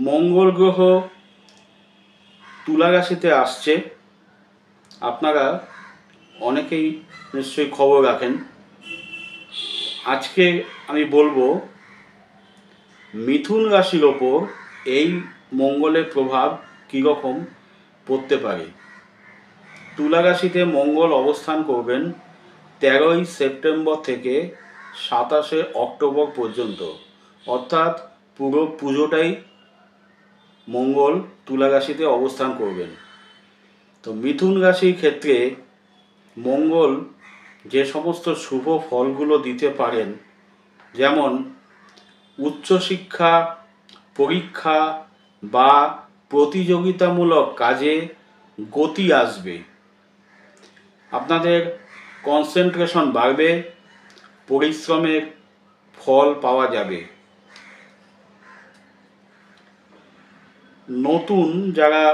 মঙ্গল গ্রহ তুলা রাশিতে আসছে। আপনারা অনেকেই নিশ্চয়ই খবর রাখেন। আজকে আমি বলবো মিথুন রাশির ওপর এই মঙ্গলের প্রভাব কীরকম পড়তে পারে। তুলা রাশিতে মঙ্গল অবস্থান করবেন 13ই সেপ্টেম্বর থেকে 27শে অক্টোবর পর্যন্ত, অর্থাৎ পুরো পুজোটাই মঙ্গল তুলা রাশিতে অবস্থান করবেন। তো মিথুন রাশির ক্ষেত্রে মঙ্গল যে সমস্ত শুভ ফলগুলো দিতে পারেন, যেমন উচ্চশিক্ষা, পরীক্ষা বা প্রতিযোগিতামূলক কাজে গতি আসবে, আপনাদের কনসেন্ট্রেশন বাড়বে, পরিশ্রমের ফল পাওয়া যাবে। নতুন যারা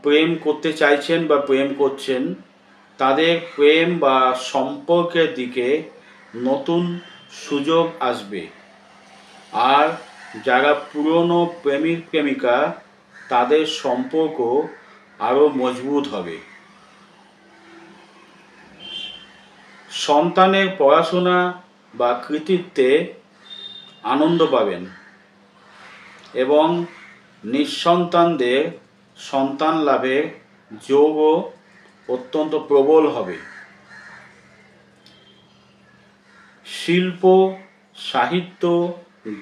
প্রেম করতে চাইছেন বা প্রেম করছেন, তাদের প্রেম বা সম্পর্কের দিকে নতুন সুযোগ আসবে। আর যারা পুরনো প্রেমিক প্রেমিকা, তাদের সম্পর্ক আরও মজবুত হবে। সন্তানের পড়াশোনা বা কৃতিত্বে আনন্দ পাবেন এবং নিঃসন্তানদের সন্তান লাভের যোগও অত্যন্ত প্রবল হবে। শিল্প, সাহিত্য,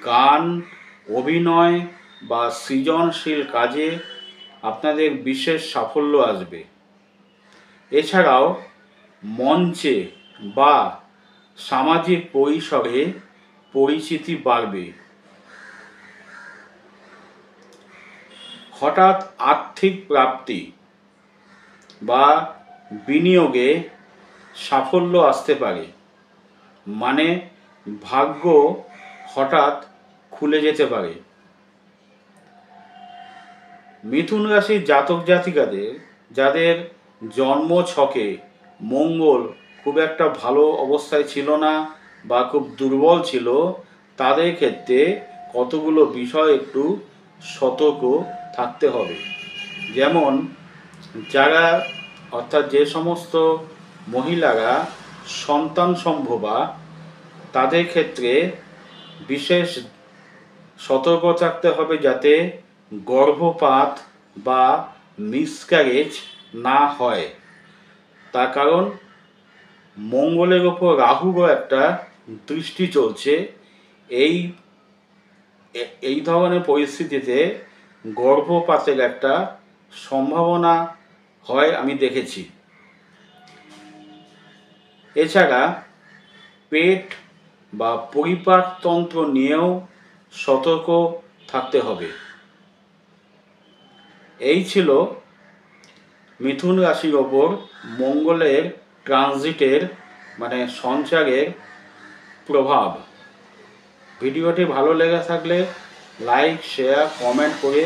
গান, অভিনয় বা সৃজনশীল কাজে আপনাদের বিশেষ সাফল্য আসবে। এছাড়াও মঞ্চে বা সামাজিক পরিসরে পরিচিতি বাড়বে। হঠাৎ আর্থিক প্রাপ্তি বা বিনিয়োগে সাফল্য আসতে পারে, মানে ভাগ্য হঠাৎ খুলে যেতে পারে। মিথুন রাশির জাতক জাতিকাদের যাদের জন্ম ছকে মঙ্গল খুব একটা ভালো অবস্থায় ছিল না বা খুব দুর্বল ছিল, তাদের ক্ষেত্রে কতগুলো বিষয় একটু সতর্ক থাকতে হবে। যেমন যারা অর্থাৎ যে সমস্ত মহিলারা সন্তান সম্ভবা, তাদের ক্ষেত্রে বিশেষ সতর্ক থাকতে হবে যাতে গর্ভপাত বা মিসক্যারেজ না হয়। তার কারণ মঙ্গলের ওপর রাহুরও একটা দৃষ্টি চলছে। এই ধরনের পরিস্থিতিতে গর্ভপাতের একটা সম্ভাবনা হয়, আমি দেখেছি। এছাড়া পেট বা পরিপাকতন্ত্র নিয়েও সতর্ক থাকতে হবে। এই ছিল মিথুন রাশির ওপর মঙ্গলের ট্রানজিটের মানে সঞ্চারের প্রভাব। ভিডিওটি ভালো লেগে থাকলে লাইক, শেয়ার, কমেন্ট করে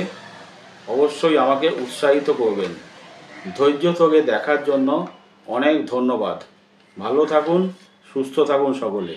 অবশ্যই আমাকে উৎসাহিত করবেন। ধৈর্য ধরে দেখার জন্য অনেক ধন্যবাদ। ভালো থাকুন, সুস্থ থাকুন সকলে।